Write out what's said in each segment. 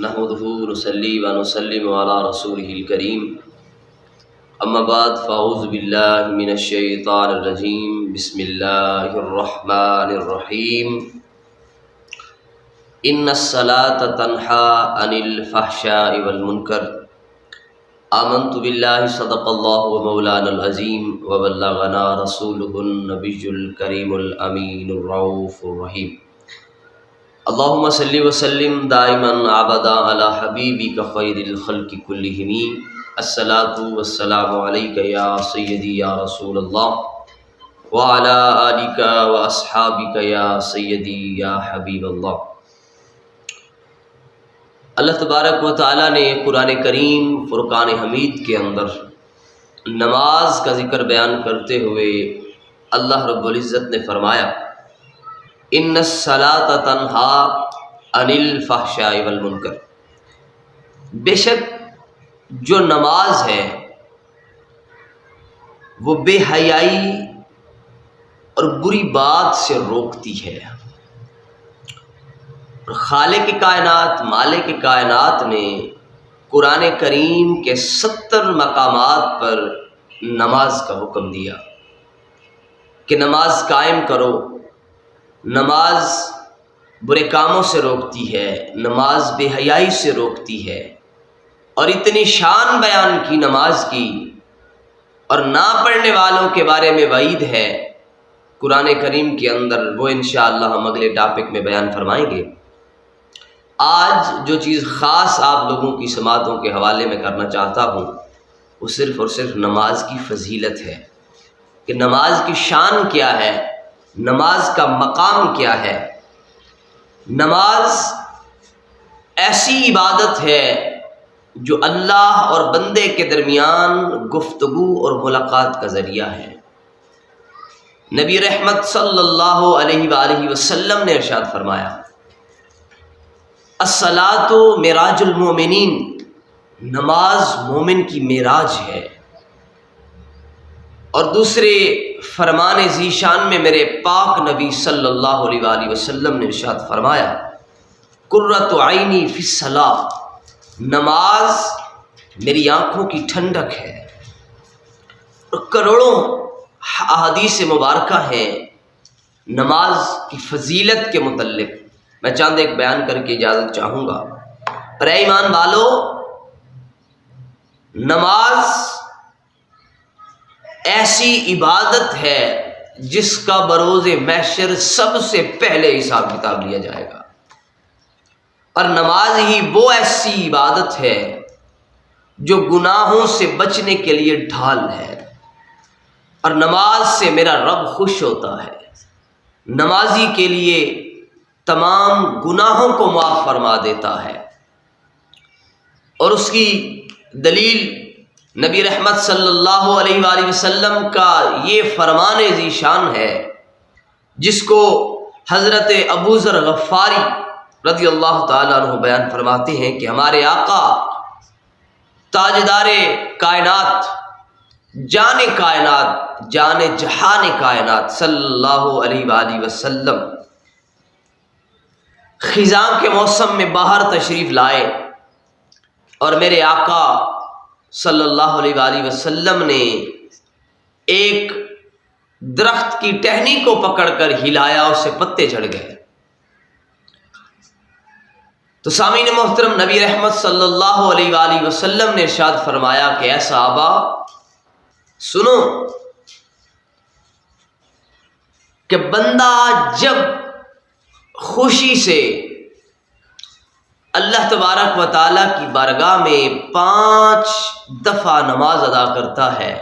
نحمده ونصلي ونسلم على رسوله الكريم اما بعد فاعوذ باللہ من الشیطان الرجیم بسم اللہ الرحمن الرحیم ان الصلاة تنہی عن الفحشاء والمنکر آمنت باللہ صدق اللہ ومولانا العظیم وبلغنا رسولہ النبی الکریم الامین الرؤوف الرحیم اللہم صلی وسلم دائما ابدا علی حبیبک خیر الخلق کلہم الصلاۃ والسلام علیک یا سیدی یا رسول اللہ وعلی آلک واصحابک یا سیدی یا حبیب اللہ۔ اللہ تبارک و تعالیٰ نے قرآن کریم فرقان حمید کے اندر نماز کا ذکر بیان کرتے ہوئے اللہ رب العزت نے فرمایا ان الصلاۃ تنہی عن الفحشاء والمنکر، بے شک جو نماز ہے وہ بے حیائی اور بری بات سے روکتی ہے۔ خالق کائنات مالک کائنات نے قرآن کریم کے 70 مقامات پر نماز کا حکم دیا کہ نماز قائم کرو۔ نماز برے کاموں سے روکتی ہے، نماز بے حیائی سے روکتی ہے، اور اتنی شان بیان کی نماز کی، اور نہ پڑھنے والوں کے بارے میں وعید ہے قرآن کریم کے اندر، وہ انشاءاللہ ہم اگلے ٹاپک میں بیان فرمائیں گے۔ آج جو چیز خاص آپ لوگوں کی سماعتوں کے حوالے میں کرنا چاہتا ہوں وہ صرف اور صرف نماز کی فضیلت ہے کہ نماز کی شان کیا ہے، نماز کا مقام کیا ہے۔ نماز ایسی عبادت ہے جو اللہ اور بندے کے درمیان گفتگو اور ملاقات کا ذریعہ ہے۔ نبی رحمت صلی اللہ علیہ وآلہ وسلم نے ارشاد فرمایا الصلاۃ معراج المومنین، نماز مومن کی معراج ہے۔ اور دوسرے فرمان ذیشان میں میرے پاک نبی صلی اللہ علیہ وآلہ وسلم نے ارشاد فرمایا قرۃ عینی فی الصلاۃ، نماز میری آنکھوں کی ٹھنڈک ہے۔ اور کروڑوں احادیث مبارکہ ہیں نماز کی فضیلت کے متعلق، میں چاند ایک بیان کر کے اجازت چاہوں گا۔ پر اے ایمان والو، نماز ایسی عبادت ہے جس کا بروز محشر سب سے پہلے حساب کتاب لیا جائے گا، اور نماز ہی وہ ایسی عبادت ہے جو گناہوں سے بچنے کے لیے ڈھال ہے، اور نماز سے میرا رب خوش ہوتا ہے۔ نمازی کے لیے تمام گناہوں کو معاف فرما دیتا ہے، اور اس کی دلیل نبی رحمت صلی اللہ علیہ وآلہ وسلم کا یہ فرمان ذیشان ہے جس کو حضرت ابو ذر غفاری رضی اللہ تعالیٰ عنہ بیان فرماتے ہیں کہ ہمارے آقا تاجدار کائنات، جان کائنات، جان جہان کائنات صلی اللہ علیہ وآلہ وسلم خزاں کے موسم میں باہر تشریف لائے، اور میرے آقا صلی اللہ علیہ وآلہ وسلم نے ایک درخت کی ٹہنی کو پکڑ کر ہلایا، اس سے پتے جھڑ گئے۔ تو سامعین محترم، نبی رحمت صلی اللہ علیہ وآلہ وسلم نے ارشاد فرمایا کہ اے صحابہ سنو کہ بندہ جب خوشی سے اللہ تبارک و تعالیٰ کی بارگاہ میں 5 دفعہ نماز ادا کرتا ہے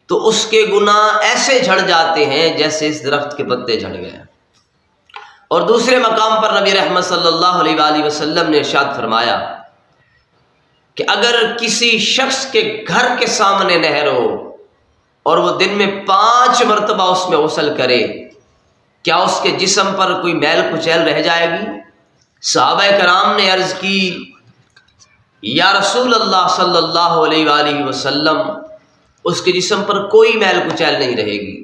تو اس کے گناہ ایسے جھڑ جاتے ہیں جیسے اس درخت کے پتے جھڑ گئے۔ اور دوسرے مقام پر نبی رحمت صلی اللہ علیہ وآلہ وسلم نے ارشاد فرمایا کہ اگر کسی شخص کے گھر کے سامنے نہر ہو اور وہ دن میں 5 مرتبہ اس میں غسل کرے، کیا اس کے جسم پر کوئی میل کچیل رہ جائے گی؟ صحابہ کرام نے عرض کی یا رسول اللہ صلی اللہ علیہ وآلہ وسلم، اس کے جسم پر کوئی میل کچیل نہیں رہے گی۔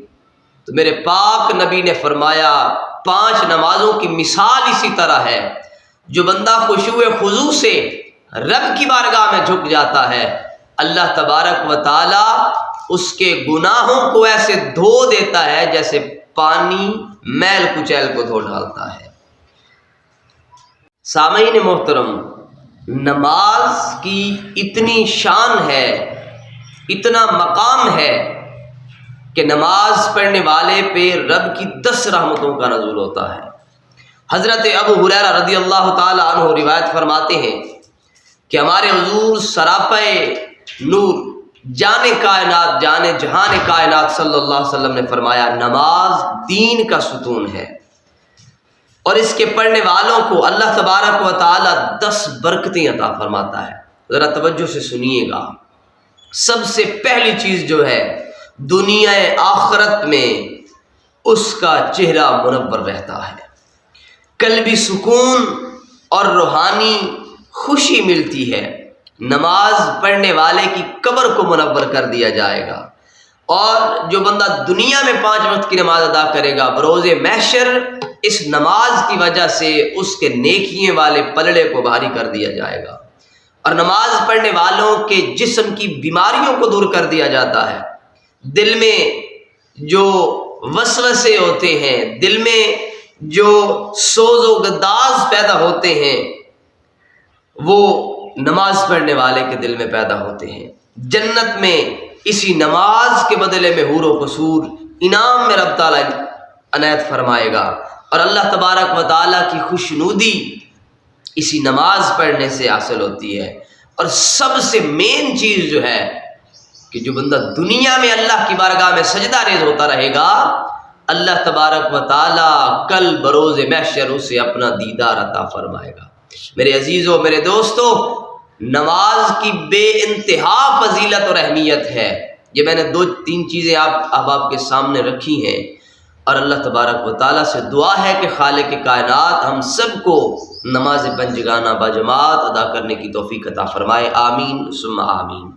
تو میرے پاک نبی نے فرمایا 5 نمازوں کی مثال اسی طرح ہے جو بندہ خشوع خضوع سے رب کی بارگاہ میں جھک جاتا ہے، اللہ تبارک و تعالی اس کے گناہوں کو ایسے دھو دیتا ہے جیسے پانی میل کچیل کو دھو ڈالتا ہے۔ سامعین محترم، نماز کی اتنی شان ہے، اتنا مقام ہے کہ نماز پڑھنے والے پہ رب کی 10 رحمتوں کا نزول ہوتا ہے۔ حضرت ابو ہریرہ رضی اللہ تعالی عنہ روایت فرماتے ہیں کہ ہمارے حضور سراپے نور جان کائنات، جان جہان کائنات صلی اللہ علیہ وسلم نے فرمایا، نماز دین کا ستون ہے اور اس کے پڑھنے والوں کو اللہ تبارک و تعالی 10 برکتیں عطا فرماتا ہے۔ ذرا توجہ سے سنیے گا۔ سب سے پہلی چیز جو ہے، دنیا آخرت میں اس کا چہرہ منور رہتا ہے، قلبی سکون اور روحانی خوشی ملتی ہے۔ نماز پڑھنے والے کی قبر کو منور کر دیا جائے گا، اور جو بندہ دنیا میں 5 وقت کی نماز ادا کرے گا، بروز محشر اس نماز کی وجہ سے اس کے نیکیوں والے پلڑے کو بھاری کر دیا جائے گا، اور نماز پڑھنے والوں کے جسم کی بیماریوں کو دور کر دیا جاتا ہے۔ دل میں جو وسوسے ہوتے ہیں، دل میں جو سوز و گداز پیدا ہوتے ہیں، وہ نماز پڑھنے والے کے دل میں پیدا ہوتے ہیں۔ جنت میں اسی نماز کے بدلے میں حور و قصور انعام میں رب تعالیٰ عنایت فرمائے گا، اور اللہ تبارک و تعالیٰ کی خوشنودی اسی نماز پڑھنے سے حاصل ہوتی ہے۔ اور سب سے مین چیز جو ہے کہ جو بندہ دنیا میں اللہ کی بارگاہ میں سجدہ ریز ہوتا رہے گا، اللہ تبارک و تعالیٰ کل بروز محشر اسے اپنا دیدار عطا فرمائے گا۔ میرے عزیزوں، میرے دوستوں، نماز کی بے انتہا فضیلت اور اہمیت ہے۔ یہ میں نے 2-3 چیزیں آپ کے سامنے رکھی ہیں، اور اللہ تبارک و تعالیٰ سے دعا ہے کہ خالق کائنات ہم سب کو نماز پنجگانہ باجماعت ادا کرنے کی توفیق عطا فرمائے۔ آمین ثم آمین۔